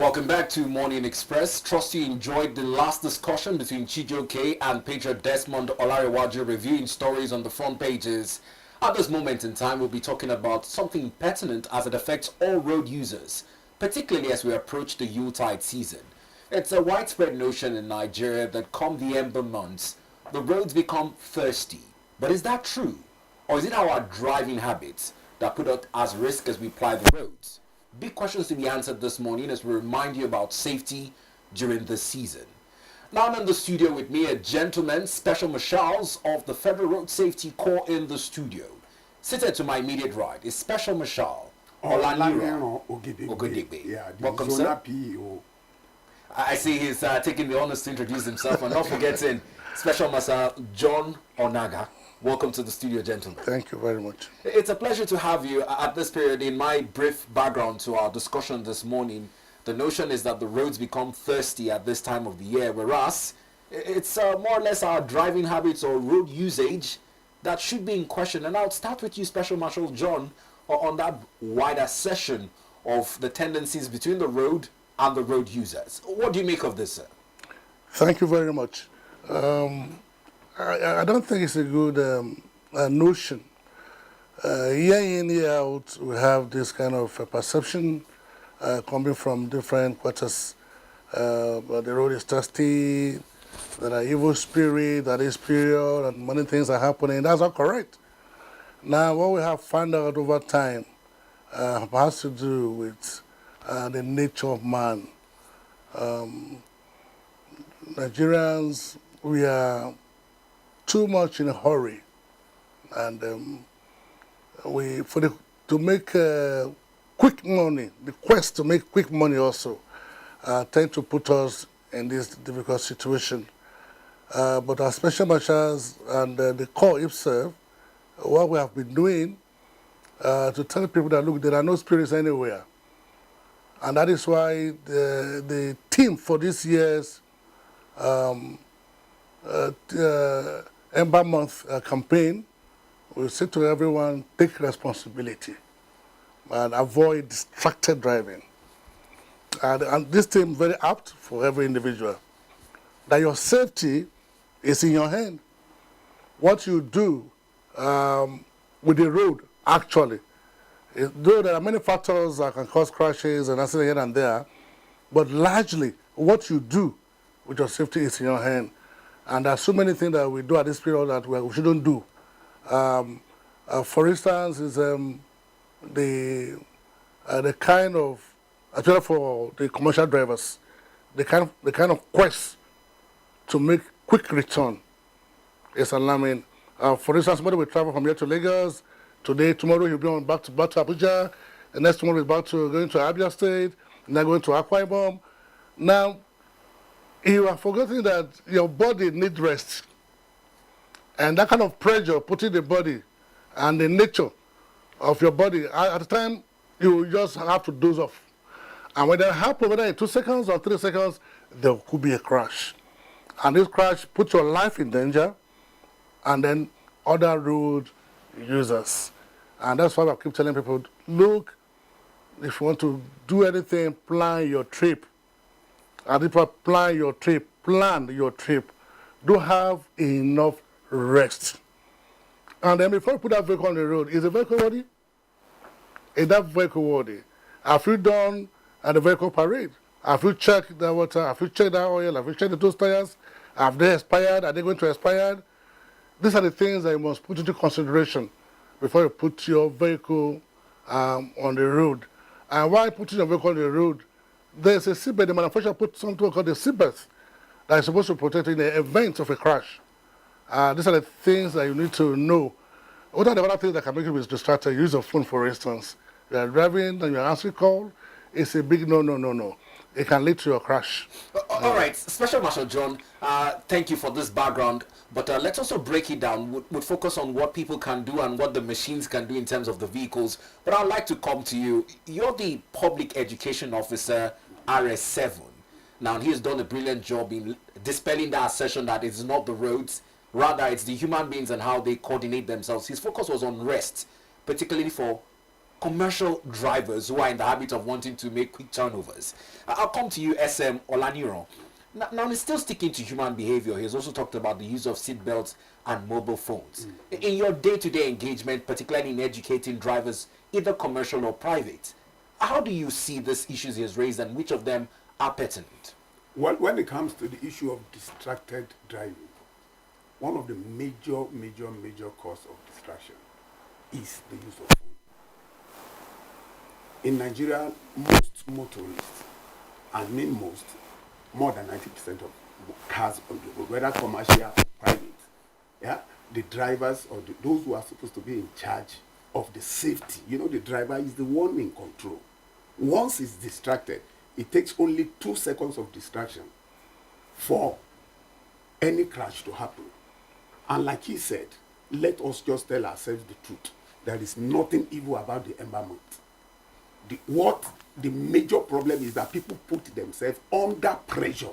Welcome back to Morning Express. Trust you enjoyed the last discussion between Chijioke and Patriot Desmond Olarewaju, reviewing stories on the front pages. At this moment in time, we'll be talking about something pertinent as it affects all road users, particularly as we approach the Yuletide season. It's a widespread notion in Nigeria that come the ember months, the roads become thirsty. But is that true? Or is it our driving habits that put us at risk as we ply the roads? Big questions to be answered this morning as we remind you about safety during this season. Now I'm in the studio with me, a gentleman, special marshals of the Federal Road Safety Corps in the studio. Seated to my immediate right is Special Marshal Olaniran Ogedengbe. Yeah, welcome, Zonal sir. PEO. I see he's taking the honors to introduce himself and not forgetting Special Marshal John Anaga. Welcome to the studio, gentlemen. Thank you very much. It's a pleasure to have you at this period. In my brief background to our discussion this morning, the notion is that the roads become thirsty at this time of the year, whereas it's more or less our driving habits or road usage that should be in question. And I'll start with you, Special Marshal John, on that wider session of the tendencies between the road and the road users. What do you make of this, sir? Thank you very much. I don't think it's a good notion. Year in, year out, we have this kind of perception coming from different quarters. The road is thirsty, there are evil spirits, that is period, and many things are happening. That's all correct. Now, what we have found out over time has to do with the nature of man. Nigerians, we are too much in a hurry, and to make quick money, the quest to make quick money also tend to put us in this difficult situation. But as special marshals and the Corps itself, what we have been doing to tell people that, look, there are no spirits anywhere. And that is why the theme for this year's Ember Month campaign will say to everyone, take responsibility and avoid distracted driving. And this theme is very apt for every individual. That your safety is in your hand. What you do with the road, actually, though there are many factors that can cause crashes and accidents here and there, but largely what you do with your safety is in your hand. And there are so many things that we do at this period that we shouldn't do. For instance, is the kind of, especially for the commercial drivers, the kind of quest to make quick return is alarming. For instance, somebody will travel from here to Lagos. Today, tomorrow he'll be on back to Abuja. The next tomorrow he's going to Abuja State, and then going to Akwa Ibom. Now, you are forgetting that your body needs rest. And that kind of pressure putting the body and the nature of your body, at the time, you just have to doze off. And when that happens, whether in 2 seconds or 3 seconds, there could be a crash. And this crash puts your life in danger, and then other road users. And that's why I keep telling people, look, if you want to do anything, plan your trip. And if you plan your trip, do have enough rest. And then before you put that vehicle on the road, is the vehicle worthy? Is that vehicle worthy? Have you done the vehicle parade? Have you checked the water? Have you checked the oil? Have you checked the two tires? Have they expired? Are they going to expire? These are the things that you must put into consideration before you put your vehicle on the road. And while putting your vehicle on the road, there's a seatbelt. The manufacturer put something called the seatbelt that is supposed to protect you in the event of a crash. These are the things that you need to know. What are the other things that can make you distracted? Use your phone, for instance. You are driving and you are answering call. It's a big no. It can lead to a crash. All right, Special Marshal John, thank you for this background. But let's also break it down. We'll focus on what people can do and what the machines can do in terms of the vehicles. But I'd like to come to you. You're the Public Education Officer, RS7. Now, he has done a brilliant job in dispelling that assertion that it's not the roads, rather it's the human beings and how they coordinate themselves. His focus was on rest, particularly for commercial drivers who are in the habit of wanting to make quick turnovers. I'll come to you, SM Olaniran. Now, he's still sticking to human behavior. He's also talked about the use of seatbelts and mobile phones. In your day-to-day engagement, particularly in educating drivers, either commercial or private, how do you see these issues he has raised, and which of them are pertinent? Well, when it comes to the issue of distracted driving, one of the major cause of distraction is the use of phone. In Nigeria, most motorists, I mean most, more than 90% of cars on the road, whether commercial or private, yeah, the drivers or those who are supposed to be in charge of the safety, the driver is the one in control. Once he's distracted, it takes only 2 seconds of distraction for any crash to happen. And like he said, let us just tell ourselves the truth. There is nothing evil about the embarment. The major problem is that people put themselves under pressure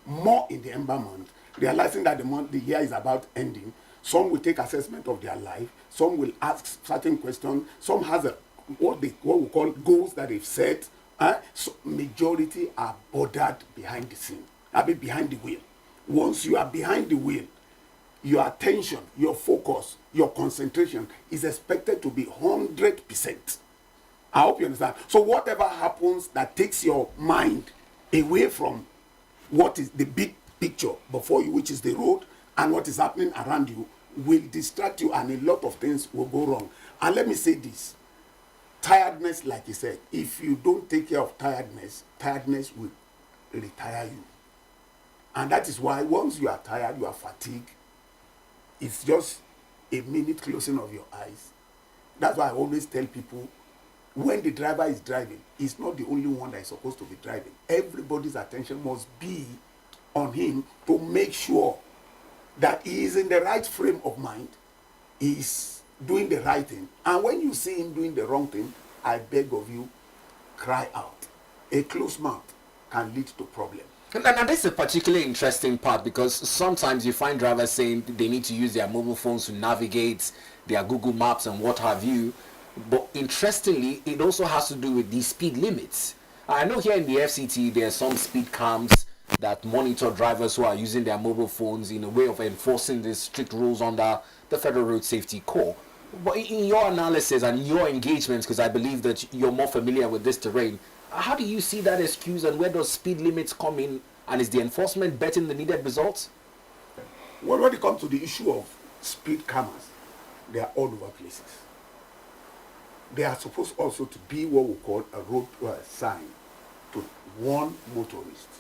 more in the embarment, realizing that the year is about ending. Some will take assessment of their life. Some will ask certain questions. Some has what we call goals that they've set. So majority are bothered behind the scene. Behind the wheel. Once you are behind the wheel, your attention, your focus, your concentration is expected to be 100%. I hope you understand. So whatever happens that takes your mind away from what is the big picture before you, which is the road, and what is happening around you, will distract you, and a lot of things will go wrong. And let me say this. Tiredness, like you said, if you don't take care of tiredness will retire you. And that is why once you are tired, you are fatigued, it's just a minute closing of your eyes. That's why I always tell people, when the driver is driving, he's not the only one that is supposed to be driving. Everybody's attention must be on him to make sure that he is in the right frame of mind, he is doing the right thing. And when you see him doing the wrong thing, I beg of you, cry out. A closed mouth can lead to problems. And this is a particularly interesting part, because sometimes you find drivers saying they need to use their mobile phones to navigate their Google Maps and what have you. But interestingly, it also has to do with the speed limits. I know here in the FCT, there are some speed cams that monitor drivers who are using their mobile phones in a way of enforcing the strict rules under the Federal Road Safety Corps. But in your analysis and your engagements, because I believe that you're more familiar with this terrain, how do you see that excuse, and where does speed limits come in, and is the enforcement betting the needed results? Well, when it comes to the issue of speed cameras, they are all over places. They are supposed also to be what we call a road sign to warn motorists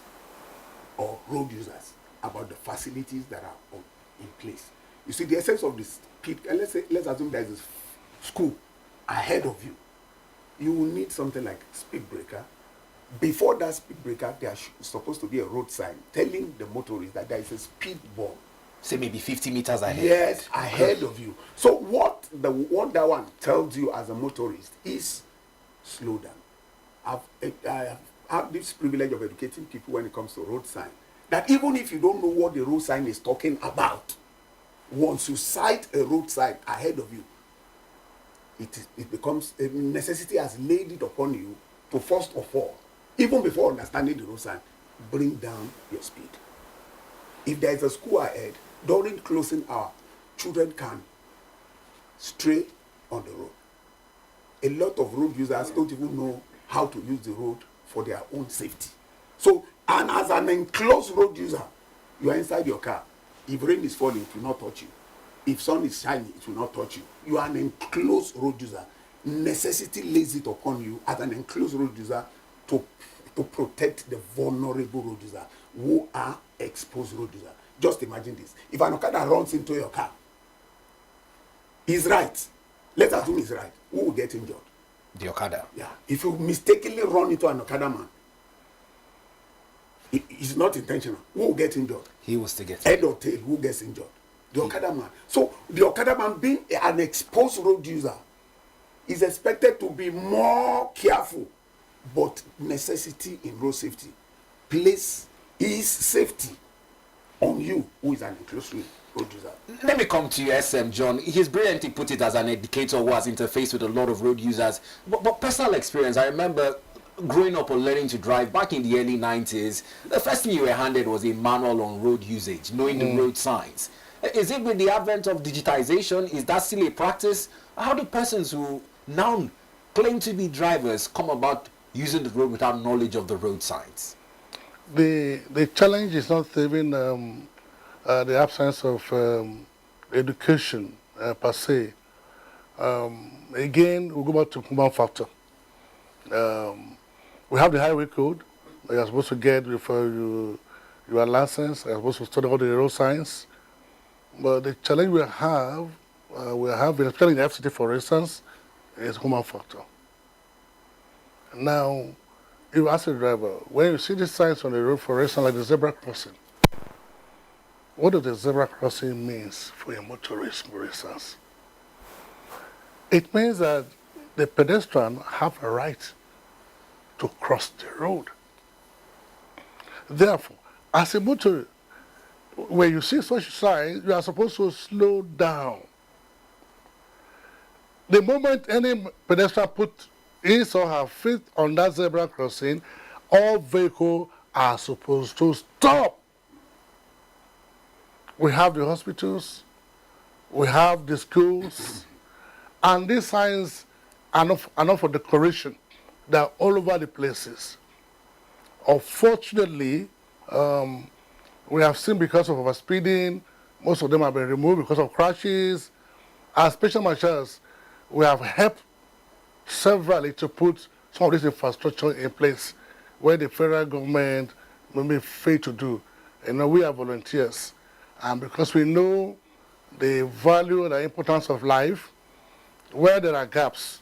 or road users about the facilities that are in place. You see, the essence of this speed, let's assume there is a school ahead of you. You will need something like speed breaker. Before that speed breaker, there is supposed to be a road sign telling the motorist that there is a speed bump. Say maybe 50 meters ahead. Yes, ahead of you. So what that one tells you as a motorist is slow down. I have this privilege of educating people when it comes to road sign. That even if you don't know what the road sign is talking about, once you sight a road sign ahead of you, it becomes a necessity, has laid it upon you to first of all, even before understanding the road sign, bring down your speed. If there is a school ahead, during closing hour, children can stray on the road. A lot of road users don't even know how to use the road for their own safety. So, and as an enclosed road user, you are inside your car. If rain is falling, it will not touch you. If sun is shining, it will not touch you. You are an enclosed road user. Necessity lays it upon you as an enclosed road user to protect the vulnerable road user who are exposed road user. Just imagine this. If an Okada runs into your car, he's right. Let's assume he's right. Who will get injured? The Okada. Yeah. If you mistakenly run into an Okada man, it's not intentional. Who will get injured? He will still get head or tail. Who gets injured? The Okada man. So the Okada man, being an exposed road user, is expected to be more careful. But necessity in road safety place is safety. on you, who is an inclusive producer. Let me come to you, SM John. He's brilliantly put it as an educator who has interfaced with a lot of road users. But personal experience, I remember growing up or learning to drive back in the early 90s, the first thing you were handed was a manual on road usage, knowing the road signs. Is it with the advent of digitization? Is that still a practice? How do persons who now claim to be drivers come about using the road without knowledge of the road signs? The challenge is not even the absence of education per se. Again, we go back to human factor. We have the highway code that you're supposed to get before you are licensed. You're supposed to study all the road signs. But the challenge we have, especially in the FCT for instance, is human factor. Now, you ask a driver, when you see the signs on the road, for instance, like the zebra crossing, what does the zebra crossing means for a motorist, for instance? It means that the pedestrian have a right to cross the road. Therefore, as a motorist, when you see such signs, you are supposed to slow down. The moment any pedestrian put his or her feet on that zebra crossing, all vehicles are supposed to stop. We have the hospitals, we have the schools, and these signs are not for decoration. They are all over the places. Unfortunately, we have seen because of overspeeding, most of them have been removed because of crashes. As special marshals, we have helped severally to put some of this infrastructure in place where the federal government may fail to do. We are volunteers. And because we know the value and the importance of life, where there are gaps,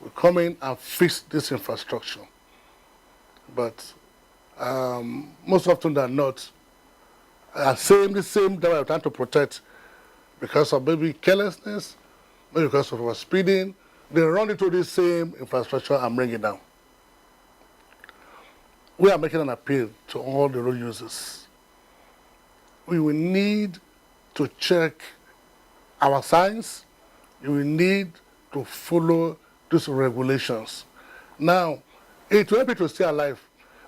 we come in and fix this infrastructure. But most often than not, the same that we're trying to protect because of maybe carelessness, maybe because of our speeding, they run into the same infrastructure and bring it down. We are making an appeal to all the road users. We will need to check our signs. You will need to follow these regulations. Now, it will help you to stay alive.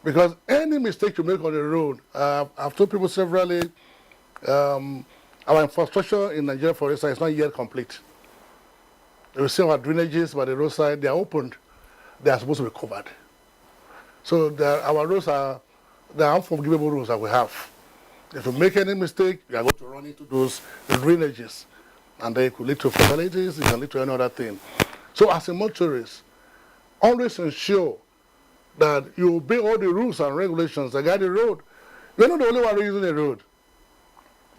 Because any mistake you make on the road, I've told people severally, our infrastructure in Nigeria, for instance, is not yet complete. You see our drainages by the roadside, they are opened. They are supposed to be covered. So our roads are the unforgivable roads that we have. If you make any mistake, you are going to run into those drainages. And they could lead to fatalities, it can lead to any other thing. So as a motorist, always ensure that you obey all the rules and regulations that guide the road. You're not the only one using the road.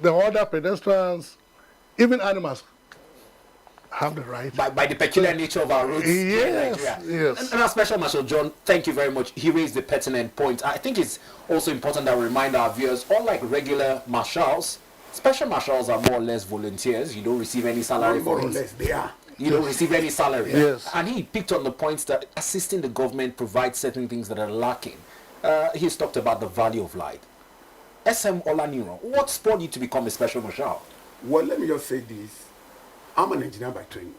The other pedestrians, even animals, have the right. By the peculiar nature of our roads in Nigeria. Yes. And our Special Marshal John, thank you very much. He raised the pertinent point. I think it's also important that we remind our viewers, unlike regular marshals, special marshals are more or less volunteers. You don't receive any salary for it. More or less, they are. You don't receive any salary. Yes. And he picked on the points that assisting the government provides certain things that are lacking. He's talked about the value of light. SM Olaniran, what spurred you to become a special marshal? Well, let me just say this. I'm an engineer by training.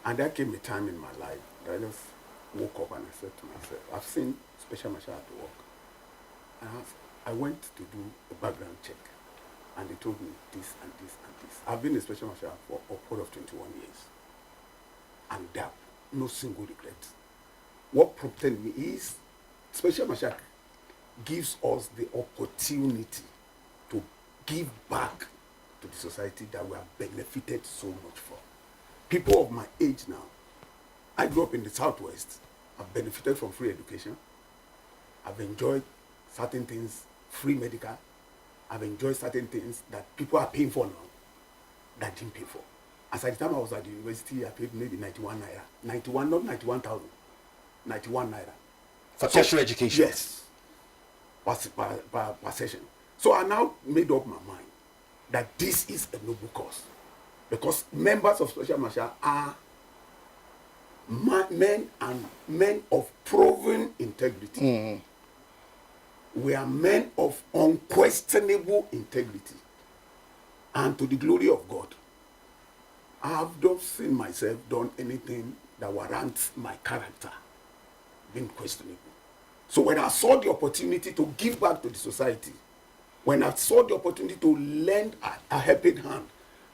And there came a time in my life that I just woke up and I said to myself, I've seen special marshal at work. And I went to do a background check. And they told me this and this and this. I've been a special marshal for upward of 21 years. And there, no single regret. What prompted me is special marshal gives us the opportunity to give back to the society that we have benefited so much from. People of my age now, I grew up in the Southwest. I've benefited from free education. I've enjoyed certain things, free medical. I've enjoyed certain things that people are paying for now that I didn't pay for. As at the time I was at the university, I paid maybe 91 naira. 91, not 91,000. 91 naira. For tertiary education? Yes. Per session. So I now made up my mind that this is a noble cause. Because members of Special Marshal are men of proven integrity. we are men of unquestionable integrity. And to the glory of God, I have not seen myself done anything that warrants my character being questionable. So when I saw the opportunity to give back to the society, when I saw the opportunity to lend a helping hand,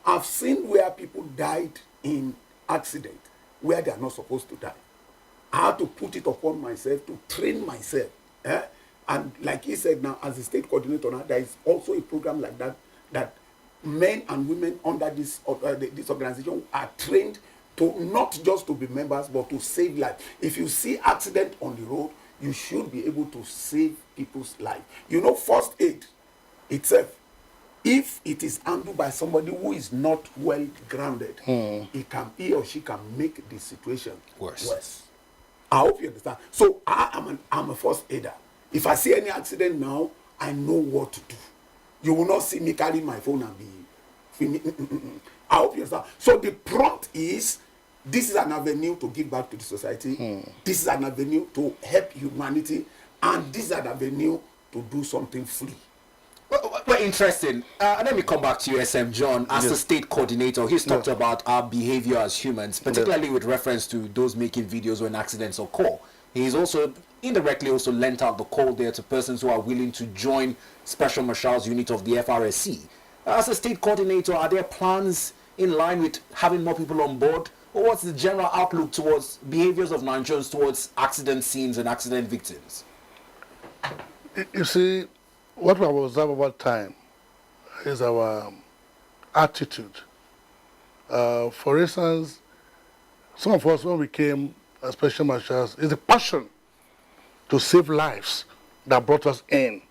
I've seen where people died in accident where they are not supposed to die. I had to put it upon myself to train myself. And like he said now, as a state coordinator now, there is also a program like that, that men and women under this organization are trained to not just to be members, but to save lives. If you see accident on the road, you should be able to save people's life. You know, first aid itself, if it is handled by somebody who is not well grounded, he or she can make the situation worse. I hope you understand. So I'm a first aider. If I see any accident now, I know what to do. You will not see me carry my phone and be. I hope you understand. So the prompt is, this is an avenue to give back to the society. This is an avenue to help humanity, and this is an avenue to do something free. Well, interesting. Let me come back to you, SM John. As the state coordinator, he's talked about our behavior as humans, particularly with reference to those making videos when accidents occur. He's also indirectly also lent out the call there to persons who are willing to join Special Marshal's unit of the FRSC. As a state coordinator, are there plans in line with having more people on board? Or what's the general outlook towards behaviors of Nigerians towards accident scenes and accident victims? You see, what we have observed over time is our attitude. For instance, some of us, when we came as Special Marshals, is the passion to save lives that brought us in.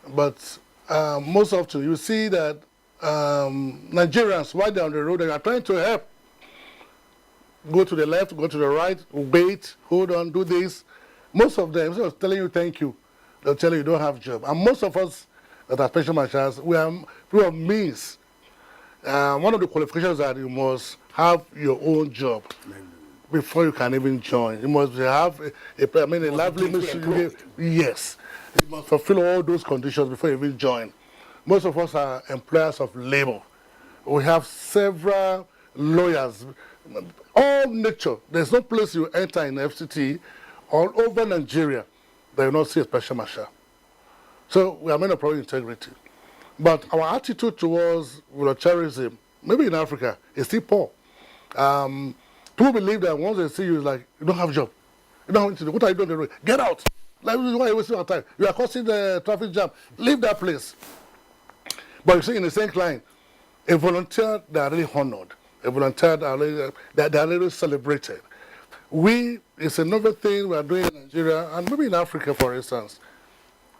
But most often, you see that Nigerians, while they're on the road, they are trying to help. Go to the left, go to the right, wait, hold on, do this. Most of them, instead of telling you thank you, they'll tell you you don't have a job. And most of us that are Special Marshals, we are people of means. One of the qualifications that you must have your own job before you can even join. You must have a lively mission. Yes. You must fulfill all those conditions before you even join. Most of us are employers of labor. We have several lawyers, all nature. There's no place you enter in FCT all over Nigeria that you not see a Special Marshal. So we are men of proper integrity. But our attitude towards volunteerism, maybe in Africa, is still poor. People believe that once they see you, it's like, you don't have a job. You don't have anything to do. What are you doing on the road? Get out. Like, why are you wasting your time? You are causing the traffic jam. Leave that place. But you see, in the same line, a volunteer, they are really honored. A volunteer, they are really celebrated. It's another thing we are doing in Nigeria, and maybe in Africa, for instance.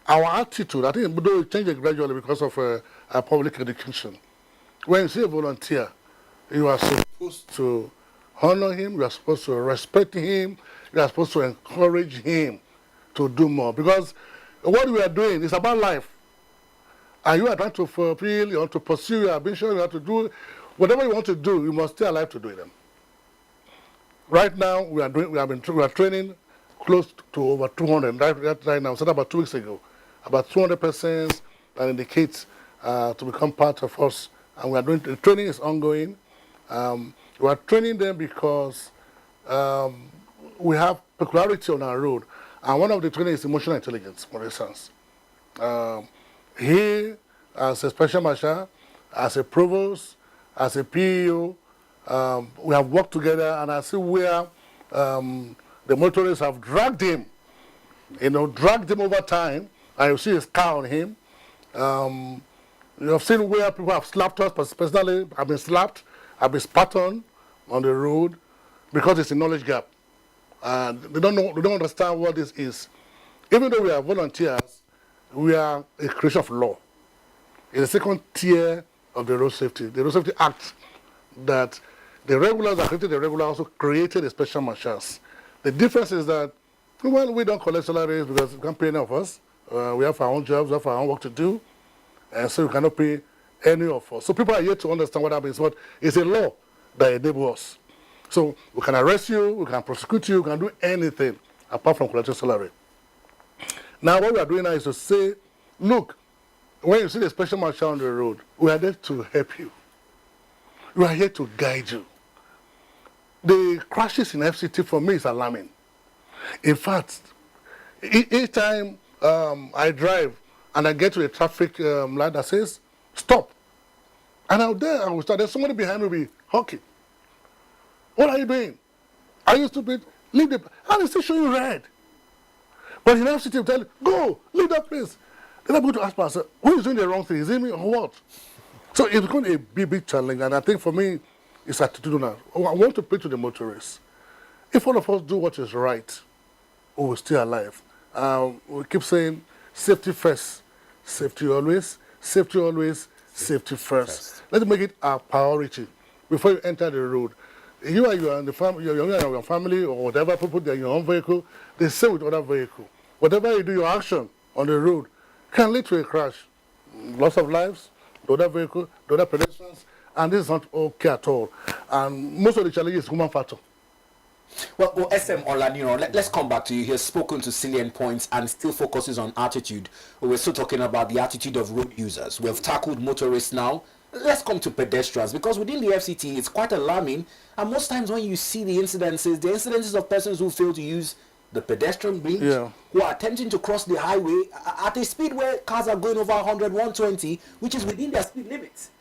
Our attitude, I think, though it changes gradually because of our public education. When you see a volunteer, you are supposed to honor him, you are supposed to respect him, you are supposed to encourage him to do more. Because what we are doing is about life. And you are trying to fulfill, you want to pursue your ambition, you have to do whatever you want to do, you must stay alive to do them. Right now, we are training close to over 200. Right now, we started about 2 weeks ago. About 200 persons that indicate to become part of us. And we are doing, the training is ongoing. We are training them because we have peculiarity on our road. And one of the training is emotional intelligence, for instance. He, as a Special Marshal, as a provost, as a PEO, we have worked together, and I see where the motorists have dragged him, dragged him over time, and you see a scar on him. You have seen where people have slapped us, but personally, I've been slapped, I've been spat on the road, because it's a knowledge gap. And they don't understand what this is. Even though we are volunteers, we are a creation of law. It's the second tier of the Road Safety Act, that the regulars that created the regular also created the Special Marshals. The difference is that, well, we don't collect salaries because we can't pay any of us. We have our own jobs, we have our own work to do, and so we cannot pay any of us. So people are yet to understand what happens, but it's a law that enables us. So we can arrest you, we can prosecute you, we can do anything apart from collecting salary. Now what we are doing now is to say, look, when you see the special marshal on the road, we are there to help you. We are here to guide you. The crashes in FCT for me is alarming. In fact, each time I drive and I get to a traffic light that says, stop. And out there, I will start. There's somebody behind me will be honking. What are you doing? Are you stupid? Leave the... And it's still showing red. But in FCT, will tell you, go, leave that place. Then I'm going to ask myself, who is doing the wrong thing? Is it me or what? So it's become a big challenge. And I think for me, it's attitudinal. I want to preach to the motorists. If all of us do what is right, we will stay alive. We keep saying, safety first, safety always, safety first. Let's make it our priority before you enter the road. You are in the family, your family or whatever, people that are in your own vehicle, they say with other vehicle. Whatever you do, your action on the road can lead to a crash. Loss of lives, the other vehicle, the other pedestrians, and this is not okay at all. And most of the challenges is human factor. Well, SM Olaniran, let's come back to you. He has spoken to salient points and still focuses on attitude. We're still talking about the attitude of road users. We've tackled motorists now. Let's come to pedestrians, because within the FCT, it's quite alarming. And most times when you see the incidences of persons who fail to use the pedestrian bridge, who are attempting to cross the highway at a speed where cars are going over 100, 120, which is within their speed limits.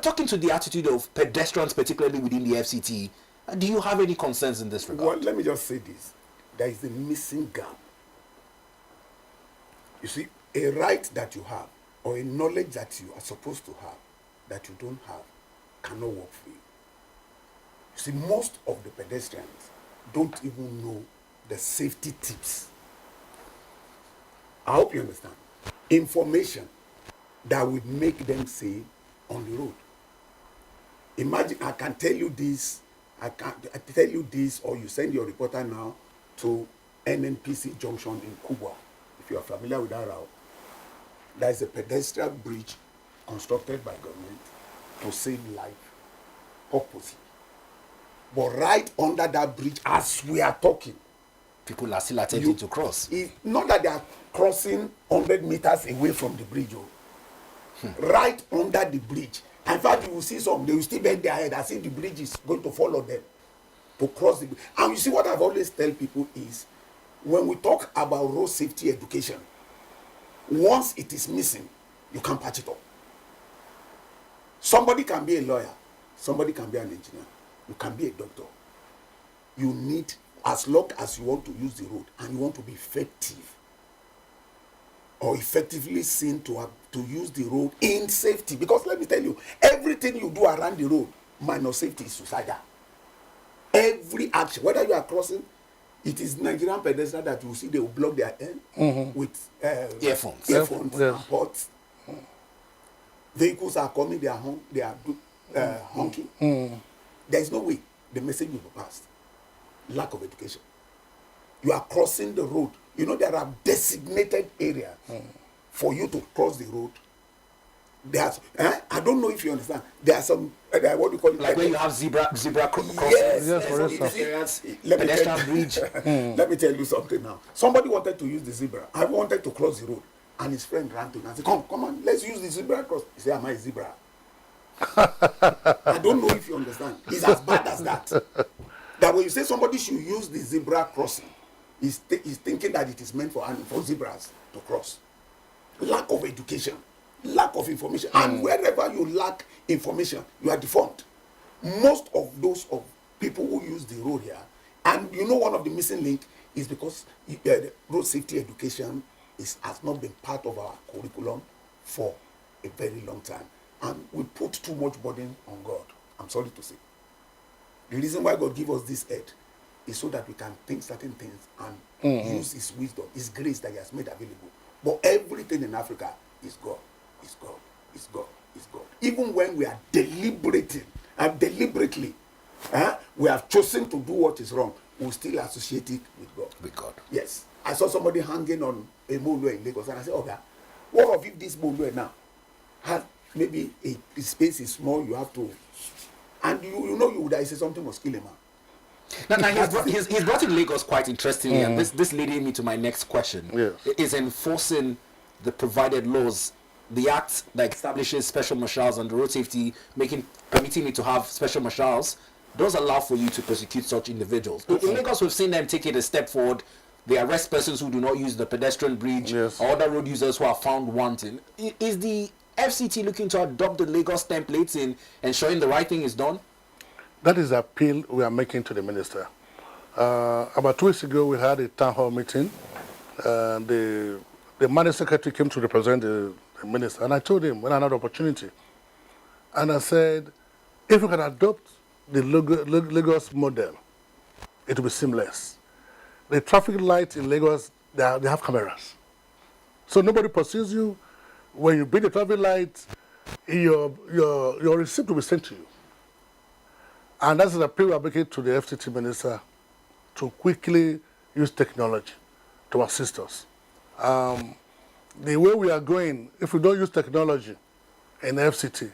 Talking to the attitude of pedestrians, particularly within the FCT, do you have any concerns in this regard? Well, let me just say this. There is a missing gap. You see, a right that you have or a knowledge that you are supposed to have that you don't have cannot work for you. You see, most of the pedestrians don't even know the safety tips. I hope you understand. Information that would make them safe on the road. Imagine I can tell you this, or you send your reporter now to NNPC junction in Kubwa, if you are familiar with that route. There is a pedestrian bridge constructed by government to save life, purposely. But right under that bridge, as we are talking, people are still attempting to cross. It's not that they are crossing 100 meters away from the bridge. Right under the bridge. In fact, you will see some, they will still bend their head as if the bridge is going to follow them to cross the bridge. And you see, what I've always tell people is, when we talk about road safety education, once it is missing, you can patch it up. Somebody can be a lawyer, somebody can be an engineer, you can be a doctor. You need, as long as you want to use the road and you want to be effective, or effectively seen to use the road in safety. Because let me tell you, everything you do around the road minus safety is suicidal. Every action, whether you are crossing, it is Nigerian pedestrians that you see they will block their end with earphones and pots. Vehicles are coming, they are honking. There is no way the message will be passed. Lack of education. You are crossing the road. You know, there are designated areas for you to cross the road. There's, I don't know if you understand. There are some, what do you call it? Like when you have zebra crossings. Yes, for instance. Pedestrian bridge. Let me tell you something now. Somebody wanted to use the zebra. I wanted to cross the road. And his friend ran to him and said, come on, let's use the zebra cross. He said, am I a zebra? I don't know if you understand. It's as bad as that. That when you say somebody should use the zebra crossing, he's thinking that it is meant for zebras to cross. Lack of education, lack of information. And wherever you lack information, you are deformed. Most of those people who use the road here, and you know one of the missing link is because the road safety education has not been part of our curriculum for a very long time. And we put too much burden on God. I'm sorry to say. The reason why God gives us this head is so that we can think certain things and use His wisdom, His grace that He has made available. But everything in Africa is God, is God, is God, is God. Even when we are deliberating and deliberately, we have chosen to do what is wrong, we still associate it with God. With God. Yes. I saw somebody hanging on a motorway in Lagos, and I said, okay, what if this motorway now has maybe the space is small, you have to, and you know you would have said something was killing him. Now he's brought in Lagos quite interestingly, and this leading me to my next question. Yes. Is enforcing the provided laws, the act that establishes special marshals and the road safety, permitting it to have special marshals, does allow for you to prosecute such individuals. In Lagos, we've seen them take it a step forward. They arrest persons who do not use the pedestrian bridge, Yes. or other road users who are found wanting. Is the FCT looking to adopt the Lagos templates in ensuring the right thing is done? That is the appeal we are making to the minister. About 2 weeks ago, we had a town hall meeting. The managing secretary came to represent the minister, and I told him when I had an opportunity, and I said, if we can adopt the Lagos model, it will be seamless. The traffic light in Lagos, they have cameras, so nobody pursues you. When you beat the traffic light, your receipt will be sent to you. And that's the appeal we're making to the FCT minister to quickly use technology to assist us. The way we are going, if we don't use technology in FCT,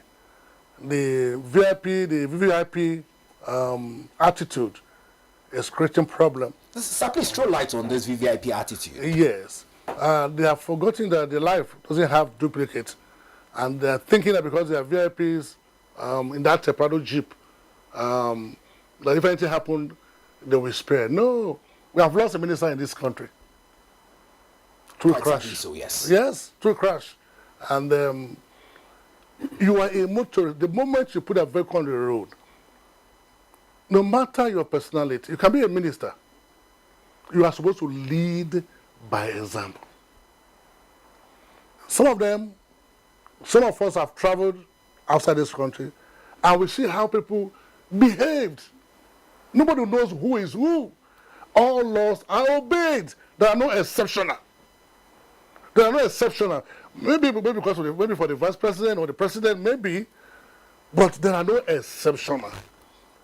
the VVIP attitude is creating problem. Please throw light on this VVIP attitude. Yes. They have forgotten that their life doesn't have duplicates. And they're thinking that because they are VIPs in that Prado Jeep, that if anything happened, they will spare. No, we have lost a minister in this country through Quite crash. sadly so, yes. Yes, through crash. And you are a motorist. The moment you put a vehicle on the road, no matter your personality, you can be a minister. You are supposed to lead by example. Some of us have traveled outside this country, and we see how people behaved. Nobody knows who is who. All laws are obeyed. There are no exceptional. There are no exceptional. Maybe because maybe for the vice president or the president, maybe, but there are no exceptional.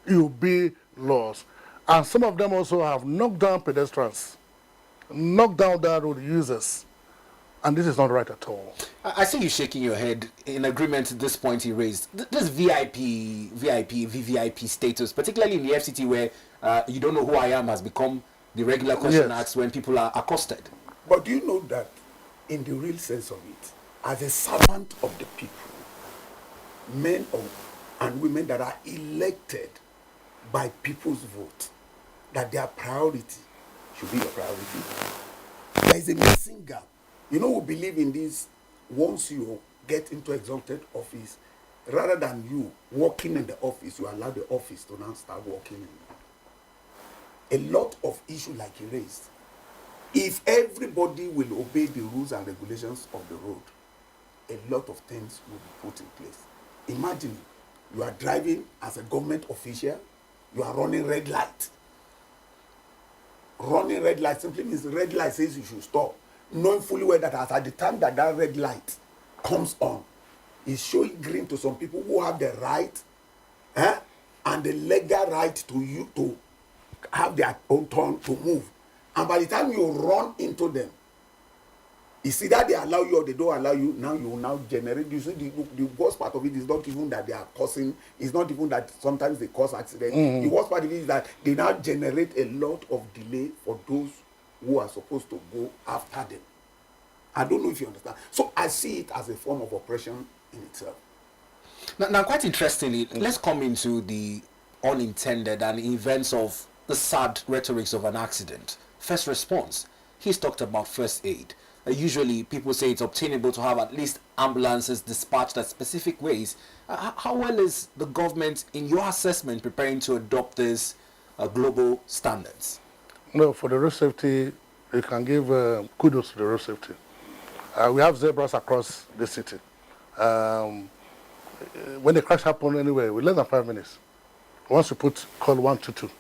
You obey laws. And some of them also have knocked down pedestrians, knocked down the road users. And this is not right at all. I see you shaking your head in agreement to this point he raised. This VVIP status, particularly in the FCT where you don't know who I am, has become the regular question asked when people are accosted. But do you know that in the real sense of it, as a servant of the people, men and women that are elected by people's vote, that their priority should be your priority. There is a missing gap. You know, we believe in this. Once you get into exalted office, rather than you working in the office, you allow the office to now start working. A lot of issues like he raised. If everybody will obey the rules and regulations of the road, a lot of things will be put in place. Imagine you are driving as a government official, you are running red light. Running red light simply means red light says you should stop, knowing fully well that at the time that red light comes on, it's showing green to some people who have the right and the legal right to you to have their own turn to move. And by the time you run into them, it's either they allow you or they don't allow you. Now you will now generate. You see, the worst part of it is not even that they are causing. It's not even that sometimes they cause accidents. The worst part of it is that they now generate a lot of delay for those who are supposed to go after them. I don't know if you understand. So I see it as a form of oppression in itself. Now quite interestingly, let's come into the unintended and events of the sad rhetorics of an accident. First response. He's talked about first aid. Usually people say it's obtainable to have at least ambulances dispatched at specific ways. How well is the government, in your assessment, preparing to adopt these global standards? No, for the road safety, you can give kudos to the road safety. We have zebras across the city. When the crash happened anyway, with less than 5 minutes, once you call 122,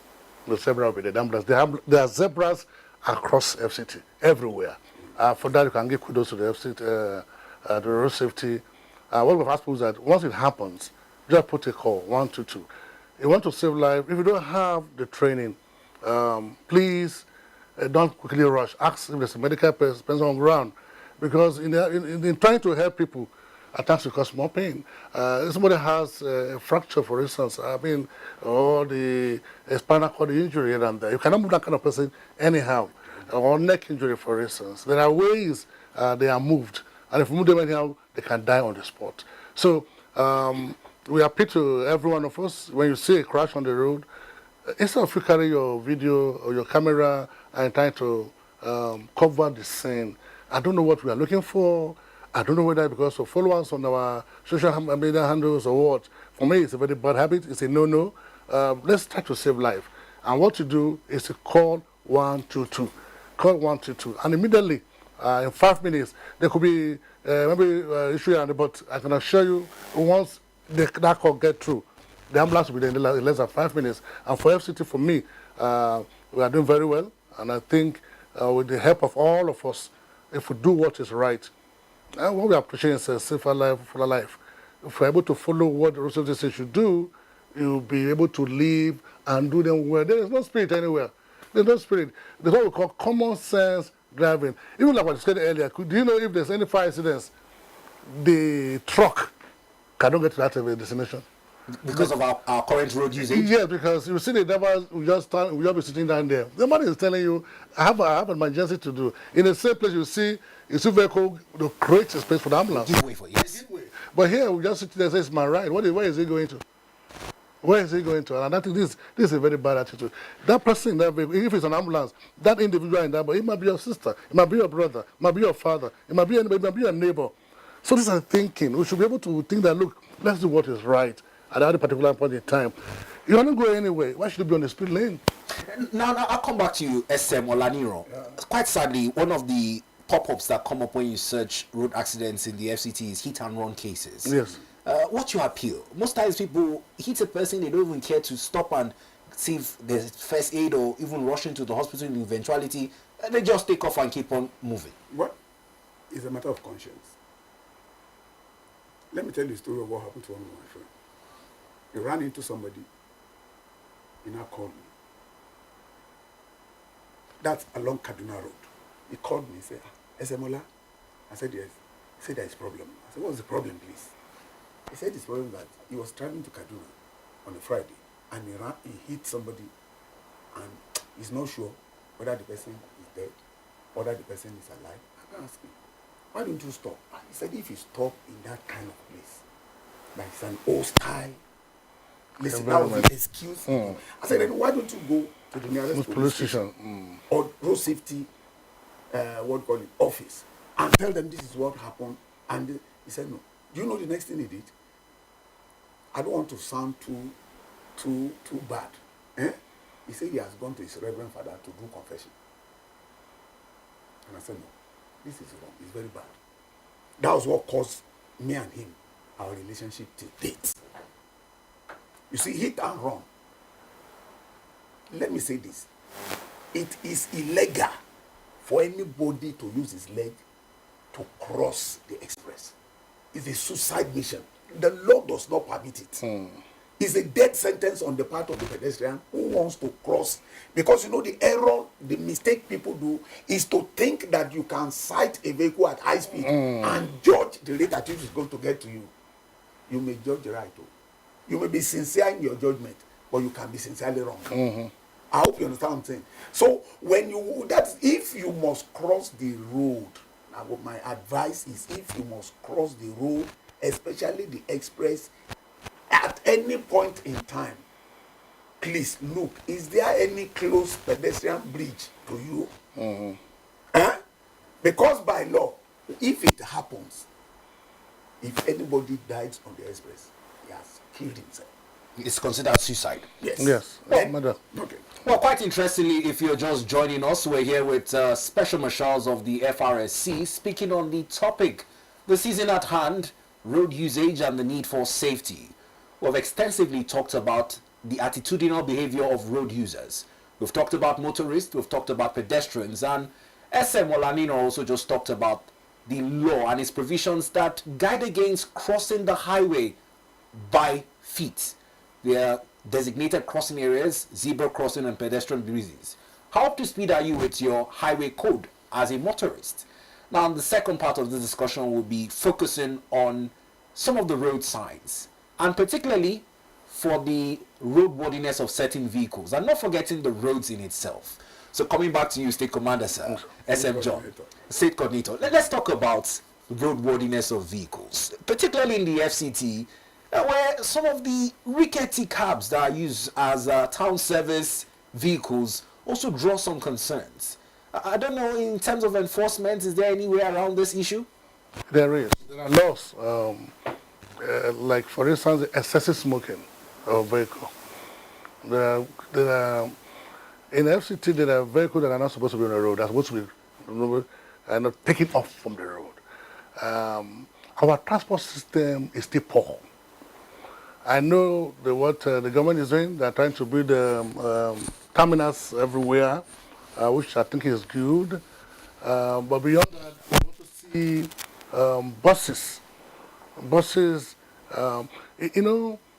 the zebra will be the ambulance. There are zebras across FCT, everywhere. For that, you can give kudos to the FCT, the road safety. What we've asked people is that once it happens, just put a call, 122. You want to save life, if you don't have the training, please don't quickly rush. Ask if there's a medical person on ground. Because in trying to help people, at times it causes more pain. If somebody has a fracture, for instance, or the spinal cord injury here and there, you cannot move that kind of person anyhow. Or neck injury, for instance. There are ways they are moved, and if you move them anyhow, they can die on the spot. So we appeal to every one of us, when you see a crash on the road, instead of you carry your video or your camera and trying to cover the scene, I don't know what we are looking for. I don't know whether because of followers on our social media handles or what. For me, it's a very bad habit. It's a no-no. Let's try to save life. And what to do is to call 122. Call 122. And immediately, in 5 minutes, there could be maybe issue, but I can assure you, once that call get through, the ambulance will be there in less than 5 minutes. And for FCT, for me, we are doing very well. And I think with the help of all of us, if we do what is right, and what we appreciate is a safer life, fuller life. If we're able to follow what the rules of the state should do, you'll be able to live and do them well. There is no spirit anywhere. There's no spirit. There's what we call common sense driving. Even like what you said earlier, do you know if there's any fire incidents, the truck cannot get to that destination? Because of our current road usage? Yes, because you see the drivers will just be sitting down there. Somebody is telling you, I have an emergency to do. In the same place you see vehicle to create a space for the ambulance. Give way for yes. But here we just sit there and say, it's my right. Where is he going to? Where is he going to? And I think this is a very bad attitude. That person in that vehicle, if it's an ambulance, that individual in that, but it might be your sister, it might be your brother, it might be your father, it might be anybody, it might be your neighbor. So this is thinking. We should be able to think that, look, let's do what is right at that particular point in time. You want to go anyway. Why should you be on the speed lane? Now I'll come back to you, SM Olaniran. Yeah. Quite sadly, one of the pop-ups that come up when you search road accidents in the FCT is hit and run cases. Yes. What's your appeal? Most times people hit a person, they don't even care to stop and see if there's first aid or even rush into the hospital in the eventuality. They just take off and keep on moving. What is a matter of conscience? Let me tell you a story of what happened to one of my friends. He ran into somebody. He now called me. That's along Kaduna Road. He called me and said, Esemola? I said, yes. He said, there is a problem. I said, what's the problem, please? He said, it's problem that he was traveling to Kaduna on a Friday and he hit somebody and he's not sure whether the person is dead or whether the person is alive. I asked him, why don't you stop? He said, if you stop in that kind of place, like it's an old style, listen, that was the excuse. I said, then why don't you go to the nearest police station or road safety, office, and tell them this is what happened? And he said, no. Do you know the next thing he did? I don't want to sound too bad. He said he has gone to his reverend father to do confession. And I said, no, this is wrong. It's very bad. That was what caused me and him, our relationship till date. You see, hit and run. Let me say this. It is illegal for anybody to use his leg to cross the express. It's a suicide mission. The law does not permit it. It's a death sentence on the part of the pedestrian who wants to cross. Because you know the error, the mistake people do is to think that you can sight a vehicle at high speed and judge the rate at which it's going to get to you. You may judge right. You may be sincere in your judgment, but you can be sincerely wrong. I hope you understand what I'm saying. So if you must cross the road, my advice is if you must cross the road, especially the express, at any point in time, please look, is there any close pedestrian bridge to you? Because by law, if it happens, if anybody dies on the express, he has killed himself. It's considered suicide. Yes. Okay. Well, quite interestingly, if you're just joining us, we're here with Special Marshals of the FRSC speaking on the topic, the season at hand, road usage and the need for safety. We've extensively talked about the attitudinal behavior of road users. We've talked about motorists, we've talked about pedestrians, and SM Olaniran also just talked about the law and its provisions that guide against crossing the highway by feet. There are designated crossing areas, zebra crossing and pedestrian bridges. How up to speed are you with your highway code as a motorist? Now, the second part of the discussion will be focusing on some of the road signs, and particularly for the roadworthiness of certain vehicles, and not forgetting the roads in itself. So coming back to you, State Commander, sir, SM John, State Coordinator, let's talk about roadworthiness of vehicles, particularly in the FCT, where some of the rickety cabs that are used as town service vehicles also draw some concerns. I don't know, in terms of enforcement, is there any way around this issue? There is. There are laws, like for instance, excessive smoking of vehicle. There are in FCT there are vehicles that are not supposed to be on the road. They're supposed to be are not taken off from the road. Our transport system is still poor. I know what the government is doing. They're trying to build terminals everywhere, which I think is good. But beyond that, we want to see buses.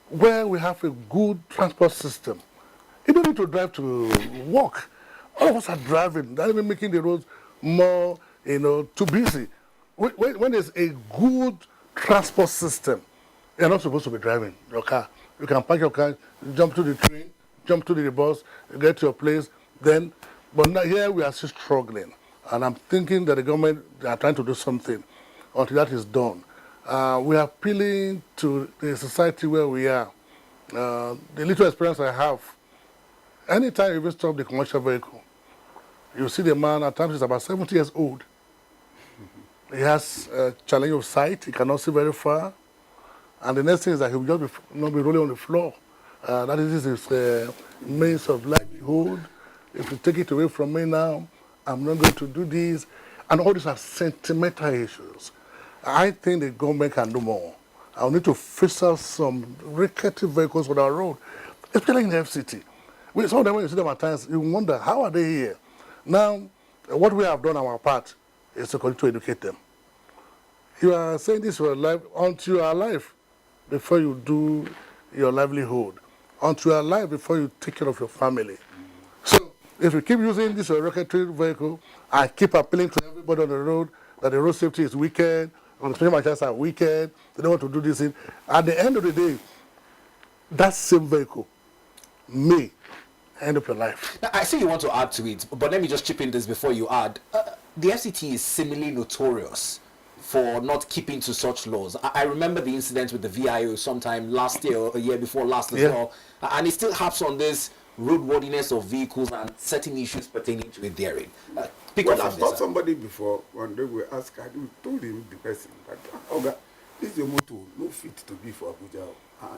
Where we have a good transport system. You don't need to drive to work. All of us are driving. They're even making the roads more, too busy. When there's a good transport system, you're not supposed to be driving your car. You can park your car, jump to the train, jump to the bus, get to your place. But now here we are still struggling. And I'm thinking that the government are trying to do something until that is done. We are appealing to the society where we are. The little experience I have, anytime you even stop the commercial vehicle, you see the man at times he's about 70 years old. He has a challenge of sight, he cannot see very far. And the next thing is that he will just not be rolling on the floor. That is his means of livelihood. If you take it away from me now, I'm not going to do this. And all these are sentimental issues. I think the government can do more. I'll need to fix out some rickety vehicles on our road, especially in the FCT. Some of them, when you see them at times, you wonder, how are they here? Now, what we have done on our part is to continue to educate them. You are saying this for life until you are alive before you do your livelihood, until you are alive before you take care of your family. So, if you keep using this rocketry vehicle, I keep appealing to everybody on the road that the road safety is wicked, especially my children are wicked, they don't want to do this thing. At the end of the day, that same vehicle may end up your life. Now, I see you want to add to it, but let me just chip in this before you add. The FCT is similarly notorious for not keeping to such laws. I remember the incident with the VIO sometime last year or a year before last as well, and it still harps on this roadworthiness of vehicles and certain issues pertaining to it therein. I've got somebody before, one day we asked, I told him, the person, that, Oga, this is your motor, no fit to be for Abuja.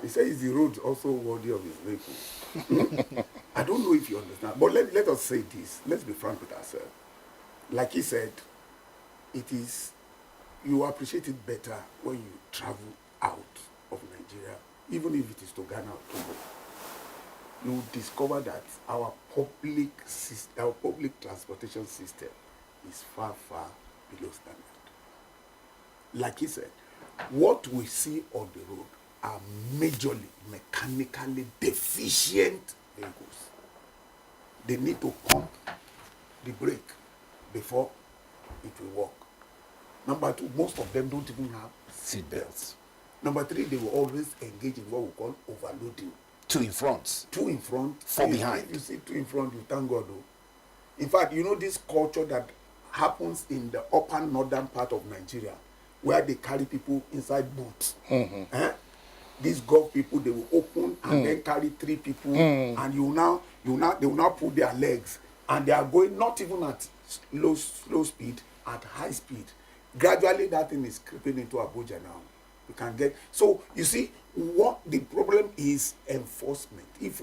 He said, is the road also worthy of his vehicle? I don't know if you understand, but let us say this. Let's be frank with ourselves. Like he said, you appreciate it better when you travel out of Nigeria, even if it is to Ghana or Togo. You discover that our public transportation system is far, far below standard. Like he said, what we see on the road are majorly mechanically deficient vehicles. They need to pump the brake before it will work. Number two, most of them don't even have seat belts. Number three, they will always engage in what we call overloading. Two in front, four behind. If you see two in front, you thank God. In fact, you know this culture that happens in the upper northern part of Nigeria, where they carry people inside boots. These golf people, they will open and then carry three people, and they will now put their legs, and they are going not even at slow speed, at high speed. Gradually, that thing is creeping into Abuja now. You can get, so you see what the problem is: enforcement. If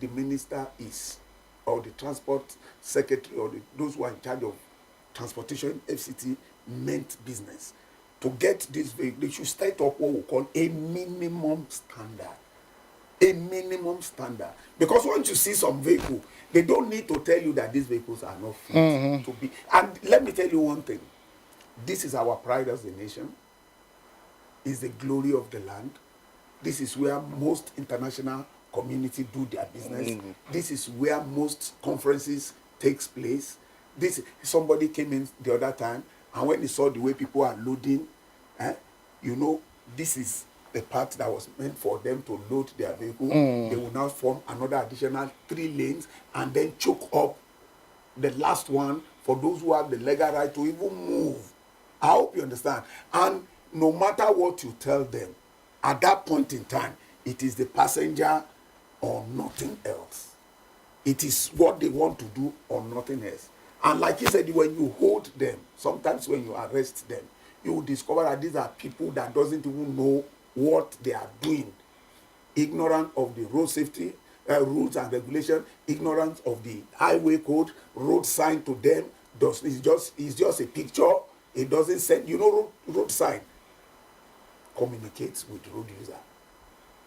the minister is, or the transport secretary, or those who are in charge of transportation, FCT meant business to get this vehicle, they should start up what we call a minimum standard. A minimum standard, because once you see some vehicle, they don't need to tell you that these vehicles are not fit to be. And let me tell you one thing: this is our pride as a nation. Is the glory of the land. This is where most international community do their business. This is where most conferences takes place. Somebody came in the other time, and when he saw the way people are loading, this is the part that was meant for them to load their vehicle. They will now form another additional 3 lanes and then choke up the last one for those who have the legal right to even move. I hope you understand. And no matter what you tell them, at that point in time, it is the passenger or nothing else. It is what they want to do or nothing else. And like he said, when you hold them, sometimes when you arrest them, you will discover that these are people that doesn't even know what they are doing, ignorant of the road safety rules and regulations, ignorant of the highway code, road sign to them. It's just a picture. It doesn't send, road sign communicates with road user.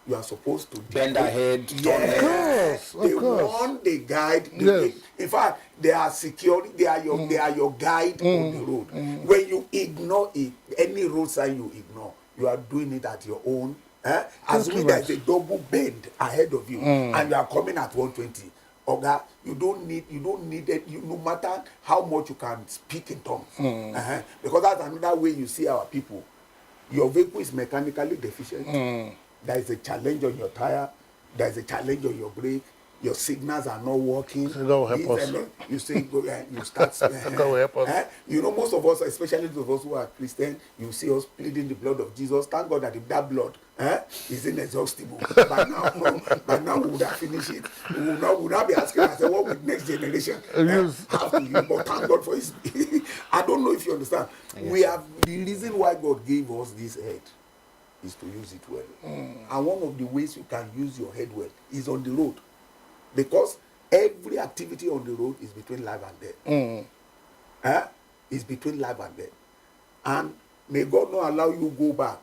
You are supposed to bend ahead, turn yes, of course. Warn the guide. Yes. In fact, they are security. They are your guide on the road. When you ignore it, any road sign you ignore, you are doing it at your own. Assuming there is a double bend ahead of you, and you are coming at 120. Oga, you don't need it. No matter how much you can speak in tongues, because that's another way you see our people. Your vehicle is mechanically deficient. There is a challenge on your tire. There is a challenge on your brake. Your signals are not working. God will help us. You say, you start. God will help us. Most of us, especially those of us who are Christian, you see us pleading the blood of Jesus. Thank God that if that blood is inexhaustible, by now we would have finished it. We would not be asking ourselves, what would next generation have to use? But thank God for His. I don't know if you understand. Yes. We have the reason why God gave us this head is to use it well. And one of the ways you can use your head well is on the road. Because every activity on the road is between life and death. It's between life and death. And may God not allow you go back.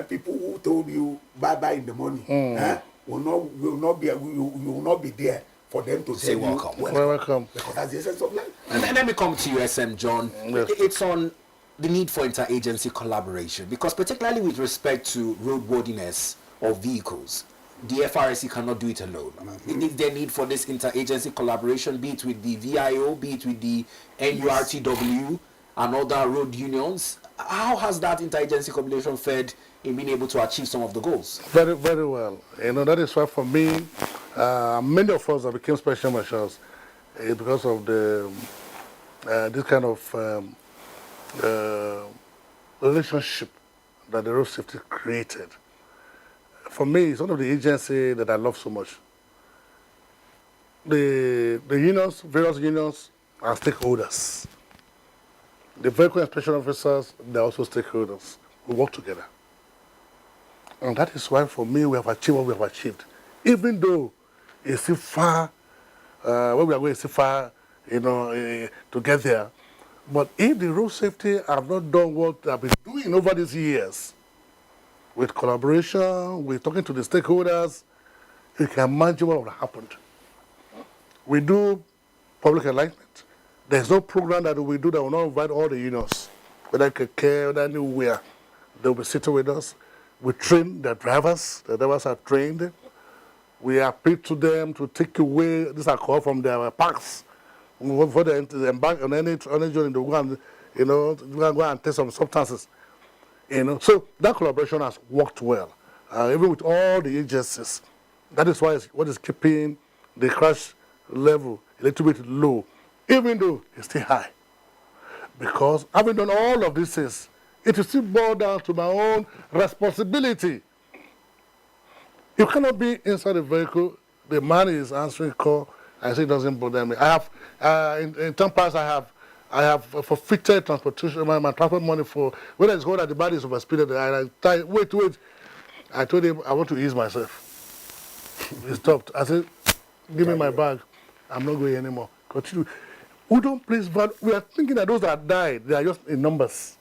People who told you bye-bye in the morning will not be there for them to say welcome. Because that's the essence of life. And let me come to you, SM John. Yes. It's on the need for interagency collaboration, because particularly with respect to roadworthiness of vehicles, the FRSC cannot do it alone. Is there need for this interagency collaboration, be it with the VIO, be it with the NURTW and other road unions? How has that interagency collaboration fared in being able to achieve some of the goals? Very, very well. That is why for me, many of us that became special marshals because of the this kind of relationship that the road safety created. For me, it's one of the agencies that I love so much. The unions, various unions, are stakeholders. The vehicle inspection officers, they're also stakeholders. We work together. And that is why, for me, we have achieved what we have achieved. Even though it's still far, where we are going is still far, to get there. But if the road safety have not done what they have been doing over these years, with collaboration, with talking to the stakeholders, you can imagine what would have happened. We do public enlightenment. There's no program that we do that will not invite all the unions, whether care, whether anywhere. They'll be sitting with us. We train the drivers are trained. We appeal to them to take away this alcohol from their parks. Before they embark on any journey, they go and, go and take some substances. So that collaboration has worked well, even with all the agencies. That is why what is keeping the crash level a little bit low, even though it's still high. Because having done all of these things, it is still boiled down to my own responsibility. You cannot be inside the vehicle, the man is answering call, and say it doesn't bother me. I have, in some parts I have forfeited transportation, my transport money for, whether it's going that the body is overspeeded, I wait. I told him I want to ease myself. He stopped. I said, give me my bag. I'm not going anymore. Continue. We don't place value. We are thinking that those that died, they are just in numbers.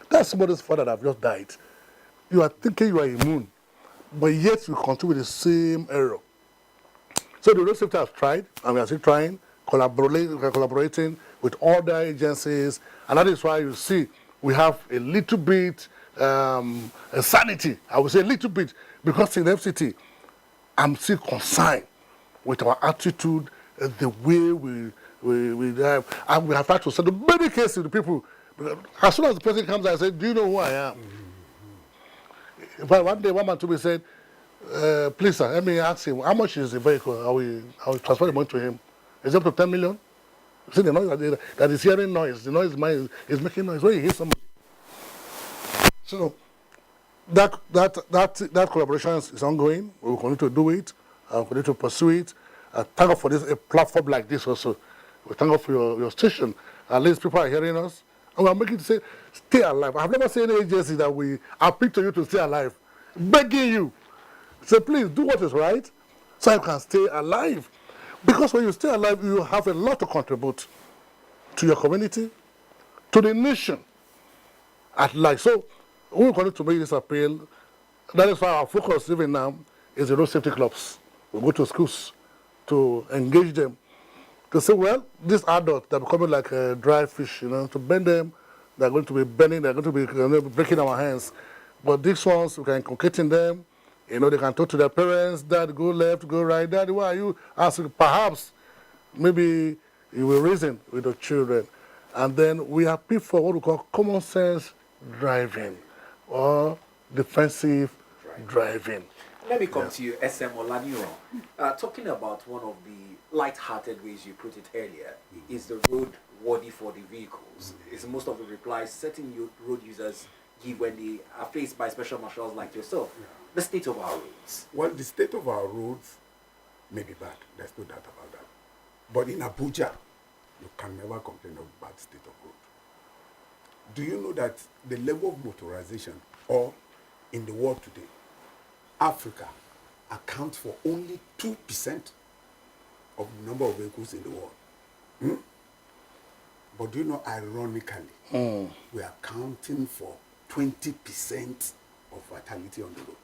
That's somebody's father that have just died. You are thinking you are immune, but yet you continue with the same error. So the road safety has tried, and we are still trying, collaborating with other agencies, and that is why you see we have a little bit sanity. I would say a little bit, because in FCT, I'm still concerned with our attitude, the way we have, and we have tried to settle many cases to the people. As soon as the person comes and says, do you know who I am? In fact, one day, one man to me said, please, sir, let me ask him, how much is the vehicle? I will transfer the money to him. Is it up to 10 million? See the noise that is hearing noise. The noise is making noise. When you hear somebody. So that collaboration is ongoing. We will continue to do it. We'll continue to pursue it. Thank God for this a platform like this also. We thank God for your station. At least people are hearing us. And we are making to say, stay alive. I've never seen any agency that we appeal to you to stay alive. Begging you. Say, please do what is right so you can stay alive. Because when you stay alive, you have a lot to contribute to your community, to the nation at large. So we will continue to make this appeal. That is why our focus even now is the road safety clubs. We go to schools to engage them, to say, well, these adults, they're becoming like dry fish, to bend them, they're going to be bending, they're going to be breaking our hands. But these ones, we can inculcate in them. They can talk to their parents, Dad, go left, go right. Dad, why are you asking? Perhaps, maybe you will reason with the children. And then we appeal for what we call common sense driving or defensive driving. Let me come to you, SM Olaniran. Talking about one of the light-hearted ways you put it earlier, is the road worthy for the vehicles. It's most of the replies certain road users give when they are faced by special marshals like yourself. The state of our roads. Well, the state of our roads may be bad. There's no doubt about that. But in Abuja, you can never complain of bad state of road. Do you know that the level of motorization, or in the world today, Africa accounts for only 2% of the number of vehicles in the world? But do you know, ironically, we are accounting for 20% of fatality on the road.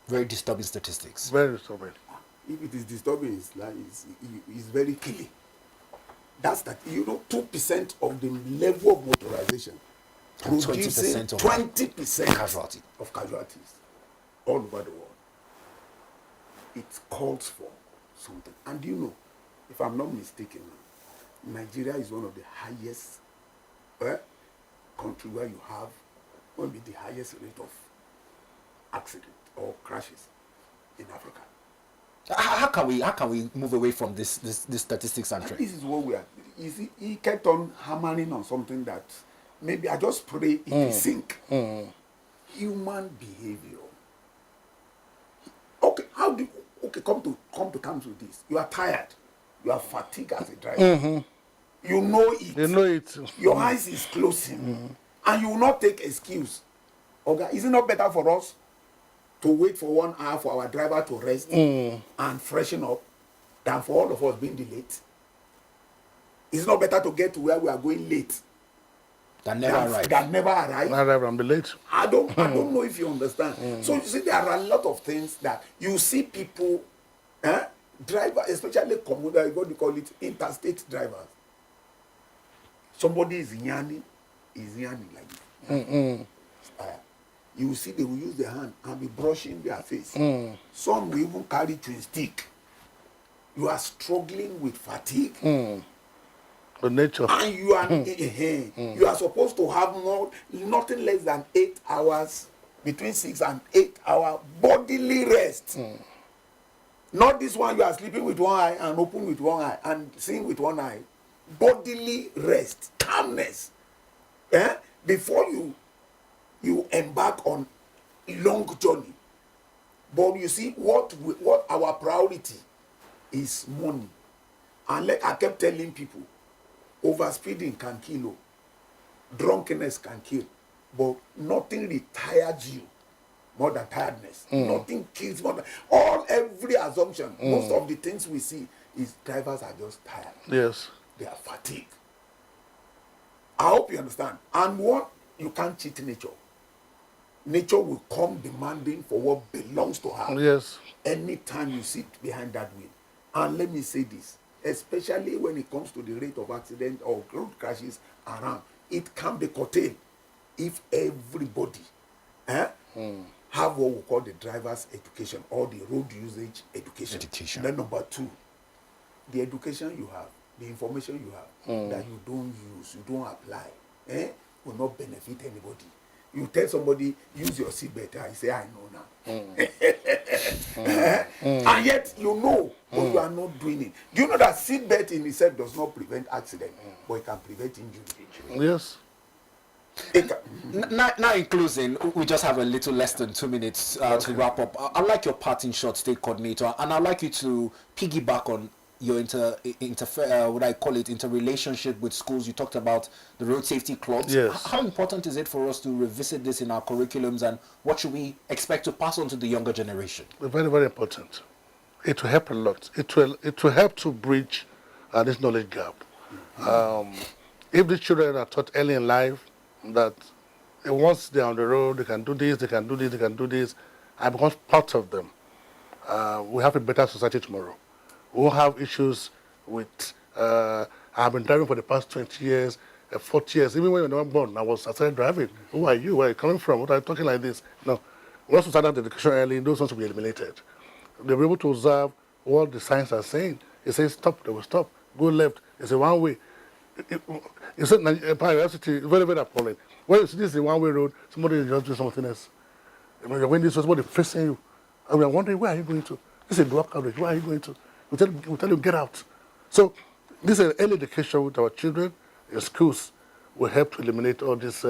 Very disturbing statistics. Very disturbing. If it is disturbing, it's very killing. That's that. 2% of the level of motorization producing 20% casualty of casualties all over the world. It calls for something. And if I'm not mistaken, Nigeria is one of the highest country where you have maybe the highest rate of accident or crashes in Africa. How can we move away from this statistics and trend? This is what we are. He kept on hammering on something that maybe I just pray it will sink. Human behavior. Okay, come to terms with this. You are tired. You are fatigued as a driver. You know it. You know it. Your eyes is closing, and you will not take excuse. Okay, is it not better for us to wait for 1 hour for our driver to rest and freshen up than for all of us being delayed? It's not better to get to where we are going late That never arrive. That never arrive. Not arrive and be late. I don't know if you understand. So you see, there are a lot of things that you see people, driver, especially commuter, what you call it, interstate drivers. Somebody is yanning like this. You will see they will use their hand and be brushing their face. Some will even carry twin stick. You are struggling with fatigue. The nature. And you are you are supposed to have nothing less than 8 hours, between 6 and 8 hour bodily rest. Not this one you are sleeping with one eye and open with one eye and seeing with one eye. Bodily rest, calmness. Before you embark on a long journey. But you see, what our priority is money. And like I kept telling people, overspeeding can kill, drunkenness can kill, but nothing retires you more than tiredness. Nothing kills more than every assumption. Most of the things we see is drivers are just tired. Yes. They are fatigued. I hope you understand. And what you can't cheat nature. Nature will come demanding for what belongs to her. Yes. Anytime you sit behind that wheel. And let me say this, especially when it comes to the rate of accident or road crashes around, it can be curtailed if everybody have what we call the driver's education or the road usage education. Then number 2, the education you have, the information you have that you don't use, you don't apply, will not benefit anybody. You tell somebody, use your seatbelt, and say, I know now. And yet, you know, but you are not doing it. Do you know that seatbelt in itself does not prevent accident, but it can prevent injury? Yes. Now, in closing, we just have a little less than 2 minutes to wrap up. I'd like your parting shot, State Coordinator, and I'd like you to piggyback on your interrelationship with schools. You talked about the road safety clubs. Yes. How important is it for us to revisit this in our curriculums, and what should we expect to pass on to the younger generation? Very, very important. It will help a lot. It will help to bridge this knowledge gap. If the children are taught early in life that once they're on the road, they can do this, they can do this, they can do this, and becomes part of them, we have a better society tomorrow. We won't have issues with, I've been driving for the past 20 years, 40 years. Even when you were born, I started driving. Who are you? Where are you coming from? What are you talking like this? No. Once we start out the education early, those ones will be eliminated. They'll be able to observe what the signs are saying. It says stop, they will stop. Go left, it's a one way. It's a university, very, very appalling. When you see this is a one-way road, somebody is just doing something else. When you're going this way, somebody facing you. And we are wondering, where are you going to? This is a drop coverage, where are you going to? We tell you, get out. So this is early education with our children in schools will help to eliminate all these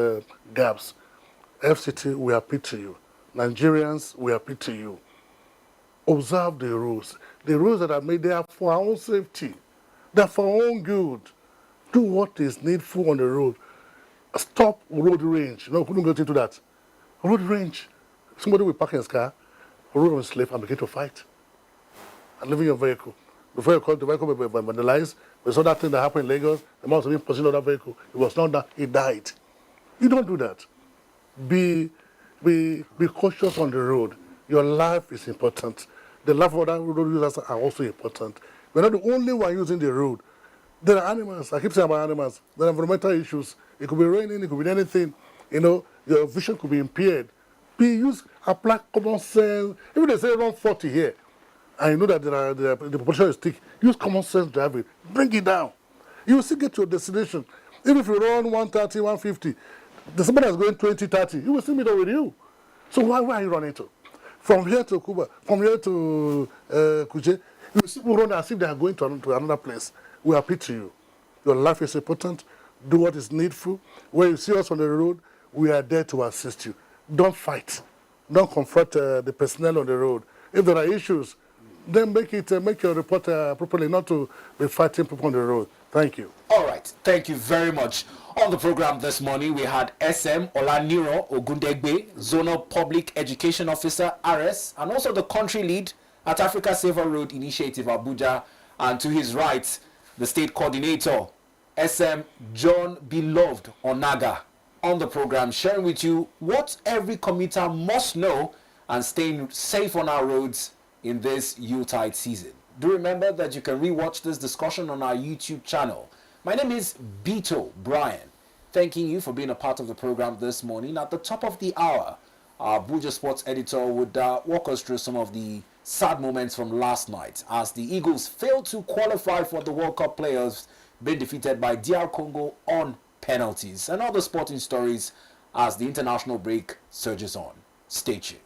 gaps. FCT, we appeal to you. Nigerians, we appeal to you. Observe the rules. The rules that are made, they are for our own safety. They are for our own good. Do what is needful on the road. Stop road rage. No, couldn't get into that. Road rage. Somebody will park in his car, road on slip, and begin to fight. And leaving your vehicle. Before you call the vehicle, be vandalized. We saw that thing that happened in Lagos. The man was being pursued on that vehicle. It was not that he died. You don't do that. Be cautious on the road. Your life is important. The life of other road users are also important. We're not the only one using the road. There are animals. I keep saying about animals. There are environmental issues. It could be raining. It could be anything. You know, your vision could be impaired. Apply common sense. Even they say run 40 here, and you know that the population is thick, use common sense driving. Bring it down. You will still get to your destination. Even if you run 130, 150, somebody is going 20, 30, he will still meet up with you. So why are you running to? From here to Cuba, from here to Kuje, you see people run as if they are going to another place. We appeal to you. Your life is important. Do what is needful. When you see us on the road, we are there to assist you. Don't fight. Don't confront the personnel on the road. If there are issues, then make your report properly, not to be fighting people on the road. Thank you. All right. Thank you very much. On the program this morning, we had SM Olaniran Ogedengbe, Zonal Public Education Officer, RS, and also the country lead at Africa Safer Road Initiative, Abuja. And to his right, the state coordinator, SM John Beloved Anaga, on the program, sharing with you what every commuter must know and staying safe on our roads in this Yuletide season. Do remember that you can rewatch this discussion on our YouTube channel. My name is Beto Brian. Thanking you for being a part of the program this morning. At the top of the hour, our Abuja Sports editor would walk us through some of the sad moments from last night as the Eagles failed to qualify for the World Cup playoffs, being defeated by DR Congo on penalties, and other sporting stories as the international break surges on. Stay tuned.